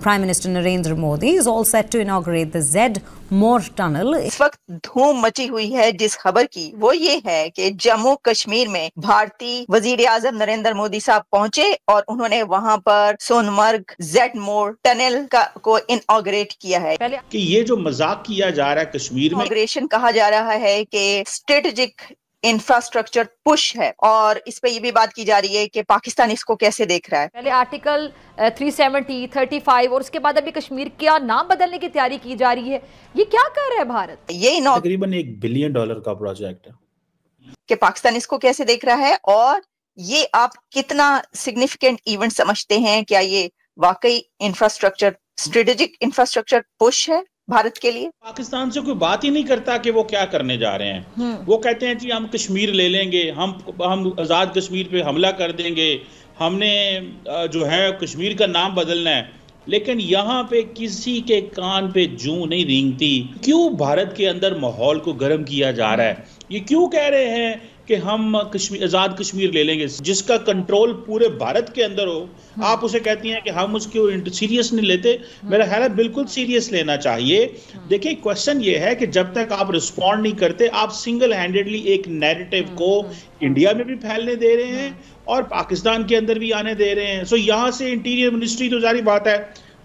Prime Minister Narendra Modi is all set to inaugurate the Z-More tunnel. इस वक्त धूम मची हुई है जिस खबर की, वो ये है कि जम्मू कश्मीर में भारतीय वजीर आजम नरेंद्र मोदी साहब पहुंचे और उन्होंने वहां पर सोनमर्ग Z-More टनल को इनॉग्रेट किया है। कि ये जो मजाक किया जा रहा है कश्मीर में, इनॉग्रेशन कहा जा रहा है कि स्ट्रेटेजिक इंफ्रास्ट्रक्चर पुश है, और इस पे ये भी बात की जा रही है कि पाकिस्तान इसको कैसे देख रहा है। पहले आर्टिकल 370, 35 और उसके बाद अभी कश्मीर का नाम बदलने की तैयारी की जा रही है। ये क्या कर रहा है भारत? ये तकरीबन $1 बिलियन का प्रोजेक्ट है कि पाकिस्तान इसको कैसे देख रहा है, और ये आप कितना सिग्निफिकेंट इवेंट समझते हैं? क्या ये वाकई इंफ्रास्ट्रक्चर, स्ट्रेटेजिक इंफ्रास्ट्रक्चर पुश है भारत के लिए? पाकिस्तान से कोई बात ही नहीं करता कि वो क्या करने जा रहे हैं। वो कहते हैं जी हम कश्मीर ले लेंगे, हम आज़ाद कश्मीर पे हमला कर देंगे, हमने जो है कश्मीर का नाम बदलना है, लेकिन यहाँ पे किसी के कान पे जूं नहीं रेंगती। क्यों भारत के अंदर माहौल को गर्म किया जा रहा है? ये क्यों कह रहे हैं कि हम आज़ाद कश्मीर ले लेंगे, जिसका कंट्रोल पूरे भारत के अंदर हो? आप उसे कहती हैं कि हम उसको सीरियस नहीं लेते। मेरा ख्याल है बिल्कुल सीरियस लेना चाहिए। देखिए, क्वेश्चन ये है कि जब तक आप रिस्पॉन्ड नहीं करते, आप सिंगल हैंडेडली एक नैरेटिव को इंडिया में भी फैलने दे रहे हैं और पाकिस्तान के अंदर भी आने दे रहे हैं। सो यहाँ से इंटीरियर मिनिस्ट्री तो जारी बात है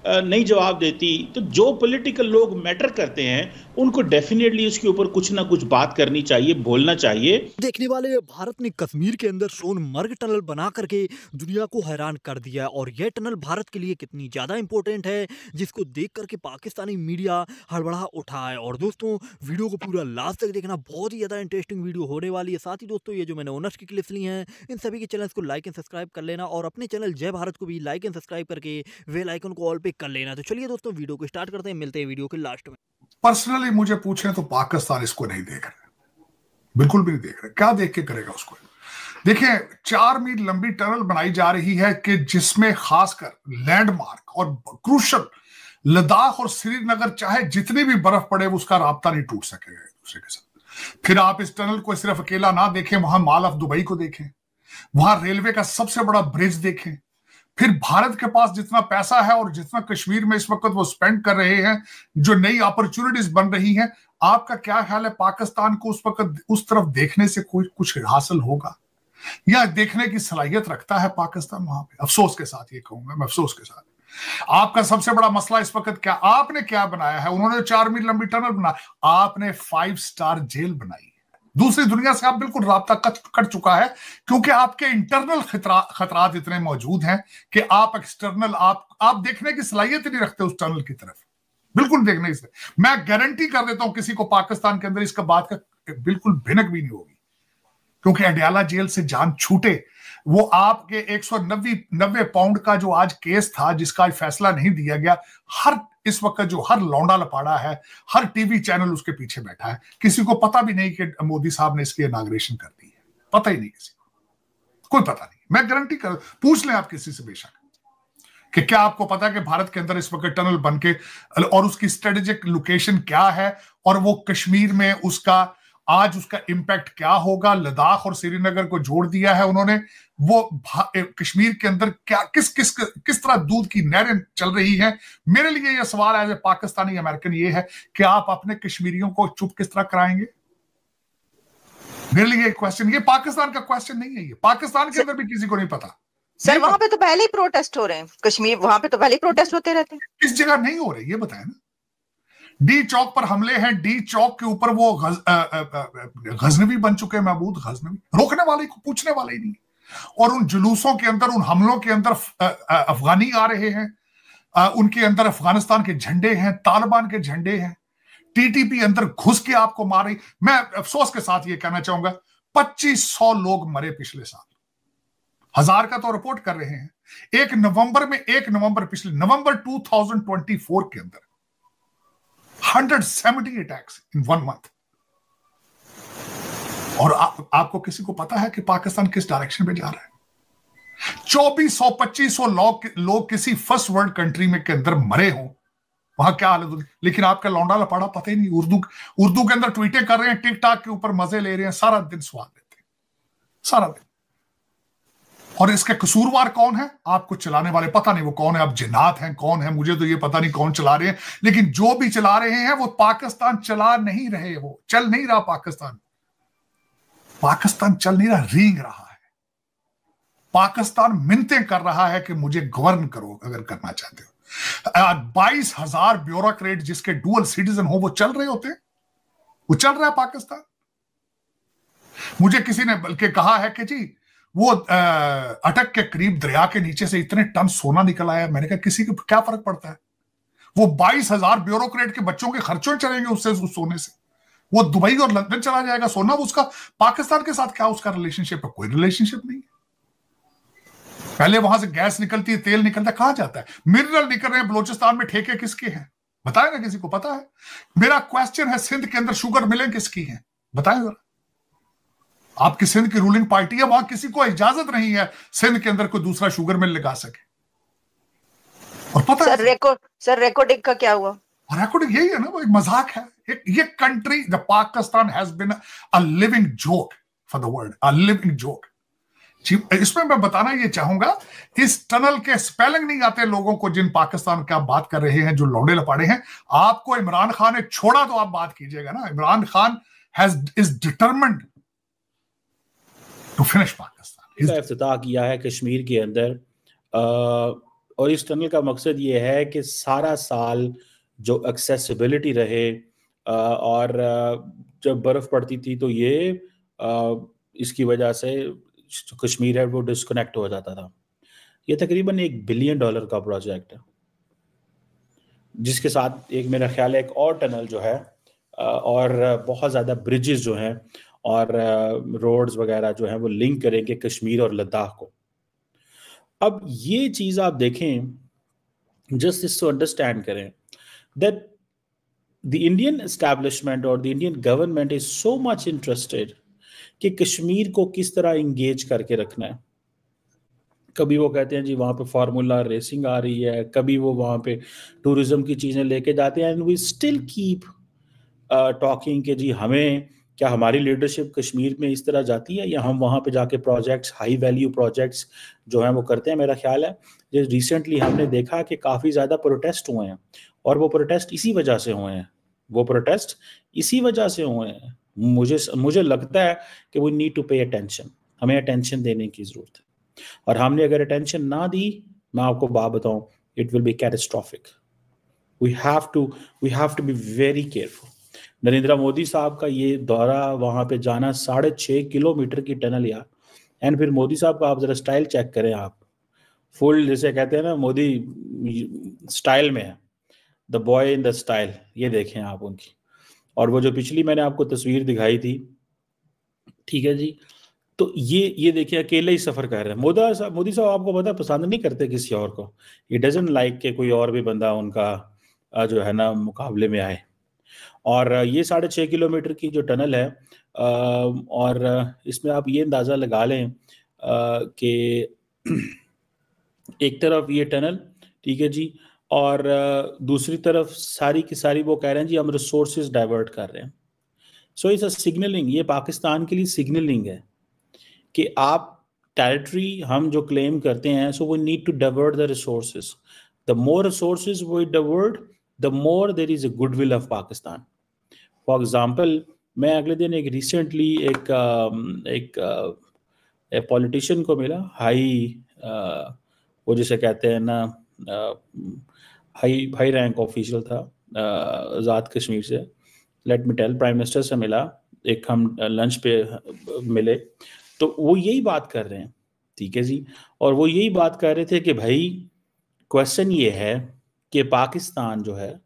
नहीं जवाब देती, तो जो पॉलिटिकल लोग मैटर करते हैं उनको डेफिनेटली उसके ऊपर कुछ ना कुछ बात करनी चाहिए, बोलना चाहिए। देखने वाले, भारत ने कश्मीर के अंदर सोनमर्ग टनल बना करके दुनिया को हैरान कर दिया, और यह टनल भारत के लिए कितनी ज्यादा इंपॉर्टेंट है जिसको देख करके पाकिस्तानी मीडिया हड़बड़ा उठा है। और दोस्तों, वीडियो को पूरा लास्ट तक देखना, बहुत ही ज्यादा इंटरेस्टिंग वीडियो होने वाली है। साथ ही दोस्तों, ये जो मैंने ओनर्स की क्लिप्स ली हैं, इन सभी के चैनल्स को लाइक एंड सब्सक्राइब कर लेना, और अपने चैनल जय भारत को भी लाइक एंड सब्सक्राइब करके बेल आइकन को ऑल पे कर लेना। तो चलिए दोस्तों, वीडियो को स्टार्ट करते हैं, मिलते हैं वीडियो के लास्ट में। पर्सनली मुझे पूछें तो पाकिस्तान इसको नहीं देख रहे, बिल्कुल भी नहीं देख रहे। क्या देख के करेगा उसको? देखिए, 4 मील लंबी टनल बनाई जा रही है कि जिसमें खासकर लैंडमार्क और क्रूशल लद्दाख और श्रीनगर, चाहे जितनी भी बर्फ पड़े, उसका राब्ता नहीं टूट सकेगा एक दूसरे के साथ। फिर आप इस टनल को सिर्फ अकेला ना देखें, वहां मॉल ऑफ दुबई को देखें, वहां रेलवे का सबसे बड़ा ब्रिज देखें। फिर भारत के पास जितना पैसा है और जितना कश्मीर में इस वक्त वो स्पेंड कर रहे हैं, जो नई अपॉर्चुनिटीज बन रही हैं, आपका क्या ख्याल है पाकिस्तान को उस वक्त उस तरफ देखने से कोई कुछ हासिल होगा, या देखने की सलाहियत रखता है पाकिस्तान वहां पे? अफसोस के साथ ये कहूंगा मैं, अफसोस के साथ। आपका सबसे बड़ा मसला इस वक्त क्या, आपने क्या बनाया है? उन्होंने 4 मील लंबी टनल बना, आपने 5 स्टार जेल बनाई। दूसरी दुनिया से आप बिल्कुल राब्ता कट चुका है, क्योंकि आपके इंटरनल खतरात इतने मौजूद हैं कि आप एक्सटर्नल आप देखने की सलाहियत नहीं रखते उस टनल की तरफ, बिल्कुल देखने से। मैं गारंटी कर देता हूं किसी को पाकिस्तान के अंदर इसका बात का बिल्कुल भिनक भी नहीं होगी, क्योंकि अडयाला जेल से जान छूटे वो आपके 190 पाउंड का जो आज केस था, जिसका आज फैसला नहीं दिया गया, इस वक्त जो हर लौंडा लपाड़ा है, हर टीवी चैनल उसके पीछे बैठा है। किसी को पता भी नहीं कि मोदी साहब ने इसकी इनॉग्रेशन कर दी है, पता ही नहीं किसी को, कोई पता नहीं। मैं गारंटी कर, पूछ लें आप किसी से बेशक, कि क्या आपको पता है कि भारत के अंदर इस वक्त टनल बनके और उसकी स्ट्रेटेजिक लोकेशन क्या है, और वो कश्मीर में उसका इंपैक्ट क्या होगा? लद्दाख और श्रीनगर को जोड़ दिया है उन्होंने। वो कश्मीर के अंदर क्या किस तरह दूध की नहरें चल रही हैं। मेरे लिए यह सवाल एज ए पाकिस्तानी अमेरिकन ये है कि आप अपने कश्मीरियों को चुप किस तरह कराएंगे? मेरे लिए क्वेश्चन, ये पाकिस्तान का क्वेश्चन नहीं है, ये पाकिस्तान के अंदर भी किसी को नहीं पता। सर, वहां पे तो पहले ही प्रोटेस्ट हो रहे हैं, कश्मीर वहां पे तो पहले ही प्रोटेस्ट होते रहते हैं। इस जगह नहीं हो रहे, ये बताएं ना। डी चौक पर हमले हैं, डी चौक के ऊपर वो गजनवी बन चुके हैं, महमूद गजनवी, रोकने वाले को पूछने वाले ही नहीं। और उन जुलूसों के अंदर, उन हमलों के अंदर अफगानी आ रहे हैं, उनके अंदर अफगानिस्तान के झंडे हैं, तालिबान के झंडे हैं, टीटीपी अंदर घुस के आपको मार रही। मैं अफसोस के साथ ये कहना चाहूंगा, 2500 लोग मरे पिछले साल, 1000 का तो रिपोर्ट कर रहे हैं। 1 नवंबर पिछले नवंबर 2024 के अंदर 170 अटैक्स इन 1 मंथ। और आपको किसी को पता है कि पाकिस्तान किस डायरेक्शन में जा रहा है? 2400-2500 लोग किसी फर्स्ट वर्ल्ड कंट्री में के अंदर मरे हों, वहां क्या हालत होगी। लेकिन आपका लौंडा लपाड़ा पता ही नहीं, उर्दू के अंदर ट्वीटें कर रहे हैं, टिकटॉक के ऊपर मजे ले रहे हैं, सारा दिन स्वाद लेते हैं, सारा दिन। और इसके कसूरवार कौन है? आपको चलाने वाले पता नहीं वो कौन है, अब जिन्नात हैं कौन है, मुझे तो ये पता नहीं कौन चला रहे हैं, लेकिन जो भी चला रहे हैं वो पाकिस्तान चला नहीं रहे, वो चल नहीं रहा पाकिस्तान। पाकिस्तान चल नहीं रहा, रींग रहा है। पाकिस्तान मिन्नतें कर रहा है कि मुझे गवर्न करो अगर करना चाहते हो। 22,000 ब्यूरोक्रेट जिसके डुअल सिटीजन हो वो चल रहे होते हैं, वो चल रहा है पाकिस्तान। मुझे किसी ने बल्कि कहा है कि जी वो अटक के करीब दरिया के नीचे से इतने टन सोना निकल आया। मैंने कहा किसी को क्या फर्क पड़ता है, वो 22,000 ब्यूरोक्रेट के बच्चों के खर्चों चलेंगे उससे, उस सोने से। वो दुबई और लंदन चला जाएगा सोना, उसका पाकिस्तान के साथ क्या उसका रिलेशनशिप है? कोई रिलेशनशिप नहीं है। पहले वहां से गैस निकलती है, तेल निकलता है, कहां जाता है? मिनरल निकल रहे हैं बलूचिस्तान में, ठेके किसके हैं बताए ना, किसी को पता है? मेरा क्वेश्चन है, सिंध के अंदर शुगर मिलें किसकी हैं बताएं जरा। आपकी सिंध की रूलिंग पार्टी है, वहां किसी को इजाजत नहीं है सिंध के अंदर कोई दूसरा शुगर मिल लगा सके। और पता सर रिकॉर्डिंग का क्या हुआ? रिकॉर्डिंग यही है ना, वो एक मजाक है। ये country the Pakistan has been a living joke for the world, a living joke. इसमें मैं बताना ये चाहूंगा, इस टनल के स्पेलिंग नहीं आते लोगों को जिन पाकिस्तान का बात कर रहे हैं, जो लौंडे लपाड़े हैं। आपको इमरान खान ने छोड़ा तो आप बात कीजिएगा ना। Imran Khan is determined to finish Pakistan. इसका इफ्तिताह किया है कश्मीर के अंदर, और इस टनल का मकसद ये है कि सारा साल जो एक्सेसिबिलिटी रहे, और जब बर्फ पड़ती थी तो ये इसकी वजह से जो कश्मीर है वो डिस्कनेक्ट हो जाता था। ये तकरीबन $1 बिलियन का प्रोजेक्ट है, जिसके साथ एक मेरा ख्याल है एक और टनल जो है, और बहुत ज़्यादा ब्रिजेस जो हैं और रोड्स वगैरह जो हैं वो लिंक करेंगे कश्मीर और लद्दाख को। अब ये चीज़ आप देखें, जस्ट इसको अंडरस्टैंड करें दैट द इंडियन एस्टैब्लिशमेंट और the Indian government is so much interested कि कश्मीर को किस तरह इंगेज करके रखना है। कभी वो कहते हैं जी वहाँ पे फार्मूला रेसिंग आ रही है, कभी वो वहाँ पे टूरिज्म की चीज़ें लेके जाते हैं, and we still keep talking कि जी हमें क्या हमारी लीडरशिप कश्मीर में इस तरह जाती है, या हम वहाँ पे जाके प्रोजेक्ट्स, हाई वैल्यू प्रोजेक्ट्स जो हैं वो करते हैं। मेरा ख्याल है जो रिसेंटली हमने देखा कि काफ़ी ज़्यादा प्रोटेस्ट हुए हैं, और वो प्रोटेस्ट इसी वजह से हुए हैं, मुझे लगता है कि we need to pay attention, हमें अटेंशन देने की ज़रूरत है। और हमने अगर अटेंशन ना दी, मैं आपको बात बताऊं, it will be catastrophic. We have to be very careful. Narendra Modi साहब का ये दौरा, वहाँ पे जाना, 6.5 किलोमीटर की टनल यार, एंड फिर मोदी साहब का आप ज़रा स्टाइल चेक करें, आप फुल जैसे कहते हैं ना, मोदी स्टाइल में है, the boy in the style. ये देखें आप उनकी, और वो जो पिछली मैंने आपको तस्वीर दिखाई थी, ठीक है जी, तो ये देखिए अकेले ही सफ़र कर रहे हैं। मोदी साहब आपको पता पसंद नहीं करते किसी और को, ही डजंट लाइक कि कोई और भी बंदा उनका जो है ना मुकाबले में आए। और ये 6.5 किलोमीटर की जो टनल है, और इसमें आप ये अंदाज़ा लगा लें कि एक तरफ ये टनल, ठीक है जी, और दूसरी तरफ सारी की सारी वो कह रहे हैं जी हम रिसोर्सेज डाइवर्ट कर रहे हैं। सो इट्स अ सिग्नलिंग, ये पाकिस्तान के लिए सिग्नलिंग है कि आप टेरिटरी हम जो क्लेम करते हैं, so we need to divert the resources. The more resources we divert, the more there is a goodwill of Pakistan. For example, मैं अगले दिन एक रिसेंटली एक पॉलिटिशियन को मिला, वो जिसे कहते हैं ना हाई रैंक ऑफिशियल था आज़ाद कश्मीर से, let me tell, prime minister से मिला, एक हम लंच पे मिले, तो वो यही बात कर रहे हैं, ठीक है जी, और वो यही बात कर रहे थे कि भाई क्वेश्चन ये है कि पाकिस्तान जो है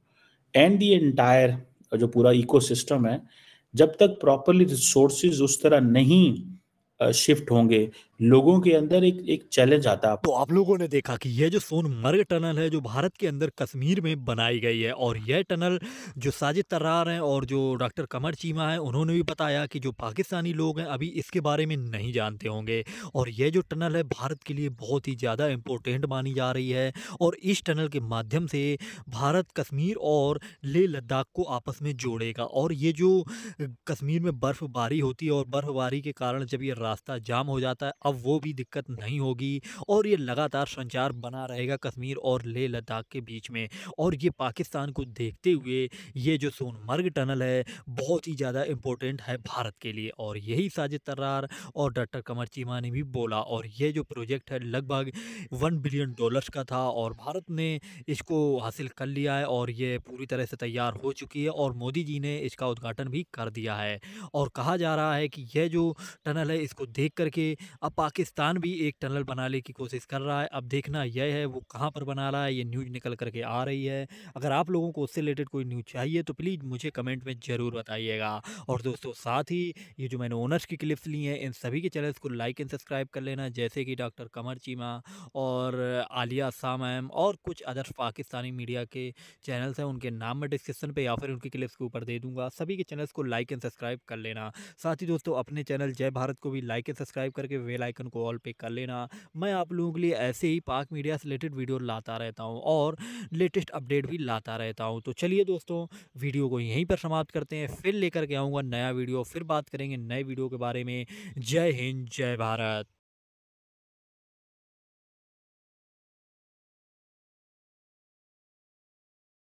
एंड दी एंटायर जो पूरा इकोसिस्टम है, जब तक प्रॉपरली रिसोर्सेज उस तरह नहीं शिफ्ट होंगे, लोगों के अंदर एक चैलेंज आता है। तो आप लोगों ने देखा कि यह जो सोनमर्ग टनल है जो भारत के अंदर कश्मीर में बनाई गई है, और यह टनल जो साजिद तर्रार हैं और जो डॉक्टर कमर चीमा है, उन्होंने भी बताया कि जो पाकिस्तानी लोग हैं अभी इसके बारे में नहीं जानते होंगे, और यह जो टनल है भारत के लिए बहुत ही ज़्यादा इम्पोर्टेंट मानी जा रही है। और इस टनल के माध्यम से भारत कश्मीर और लेह लद्दाख को आपस में जोड़ेगा। और ये जो कश्मीर में बर्फ़बारी होती है और बर्फ़बारी के कारण जब ये रास्ता जाम हो जाता है, अब वो भी दिक्कत नहीं होगी और ये लगातार संचार बना रहेगा कश्मीर और लेह लद्दाख के बीच में। और ये पाकिस्तान को देखते हुए ये जो सोनमर्ग टनल है बहुत ही ज़्यादा इम्पोर्टेंट है भारत के लिए, और यही साजिद तर्रार और डॉक्टर कमर चीमा ने भी बोला। और ये जो प्रोजेक्ट है लगभग $1 बिलियन का था और भारत ने इसको हासिल कर लिया है और ये पूरी तरह से तैयार हो चुकी है और मोदी जी ने इसका उद्घाटन भी कर दिया है। और कहा जा रहा है कि यह जो टनल है इसको देख करके अब पाकिस्तान भी एक टनल बनाने की कोशिश कर रहा है। अब देखना यह है वो कहाँ पर बना रहा है, ये न्यूज़ निकल करके आ रही है। अगर आप लोगों को उससे रिलेटेड कोई न्यूज़ चाहिए तो प्लीज़ मुझे कमेंट में ज़रूर बताइएगा। और दोस्तों साथ ही ये जो मैंने ओनर्स की क्लिप्स ली हैं इन सभी के चैनल्स को लाइक एंड सब्सक्राइब कर लेना, जैसे कि डॉक्टर कमर चीमा और आलिया शाह मैम और कुछ अदर पाकिस्तानी मीडिया के चैनल्स हैं, उनके नाम मैं डिस्क्रिप्शन पे या फिर उनकी क्लिप्स के ऊपर दे दूंगा। सभी के चैनल्स को लाइक एंड सब्सक्राइब कर लेना। साथ ही दोस्तों अपने चैनल जय भारत को भी लाइक एंड सब्सक्राइब करके बेल आइकन को ऑल पे कर लेना। मैं आप लोगों के लिए ऐसे ही पाक मीडिया से रिलेटेड वीडियो लाता रहता हूँ और लेटेस्ट अपडेट भी लाता रहता हूँ। तो चलिए दोस्तों वीडियो को यहीं पर समाप्त करते हैं, फिर लेकर के आऊँगा नया वीडियो, फिर बात करेंगे नए वीडियो के बारे में। जय हिंद, जय भारत।